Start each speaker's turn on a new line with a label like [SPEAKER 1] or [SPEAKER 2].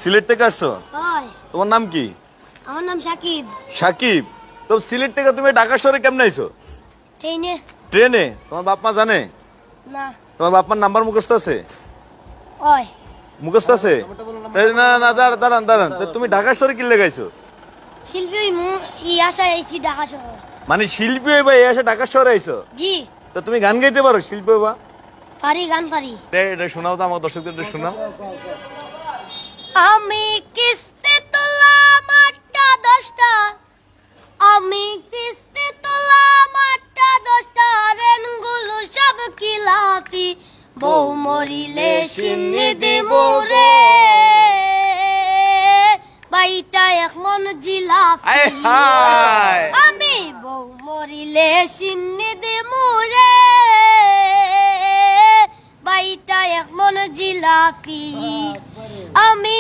[SPEAKER 1] সিলেট থেকে আসছো?
[SPEAKER 2] হয়।
[SPEAKER 1] তোমার নাম কি?
[SPEAKER 2] আমার নাম সাকিব।
[SPEAKER 1] সাকিব। তো সিলেট থেকে তুমি ঢাকা শহরে কেমনে আইছো?
[SPEAKER 2] ট্রেনে।
[SPEAKER 1] ট্রেনে? তোমার বাপ মা জানে?
[SPEAKER 2] না।
[SPEAKER 1] তোমার বাপ মার নাম্বার মুখস্থ আছে?
[SPEAKER 2] হয়।
[SPEAKER 1] মুখস্থ আছে? না না, দাঁড়ান দাঁড়ান দাঁড়ান, তো তুমি ঢাকা শহরে কি লেগাইছো?
[SPEAKER 2] শিল্পী আশা আইছি ঢাকা শহর।
[SPEAKER 1] মানে শিল্পী হইবা এই আসে ঢাকা শহরে আইছো?
[SPEAKER 2] জি।
[SPEAKER 1] তো তুমি গান গাইতে পারো শিল্পী হইবা?
[SPEAKER 2] পারি, গান পারি।
[SPEAKER 1] এটা শোনাও তো আমার দর্শকদের, এটা শোনাও।
[SPEAKER 2] আমি কিস্তি তোলাম 8টা 10টা, আমি কিস্তি তোলাম 8টা 10টা, রেনগুলো সব খিলাফি, বউ মরিলে সিন্নি দিমু রে, বাইটা এক মন জিলাফি।
[SPEAKER 1] আয় হায়।
[SPEAKER 2] আমি বউ মরিলে সিন্নি দিমু রে, বাইটা এক মন জিলাফি। আমি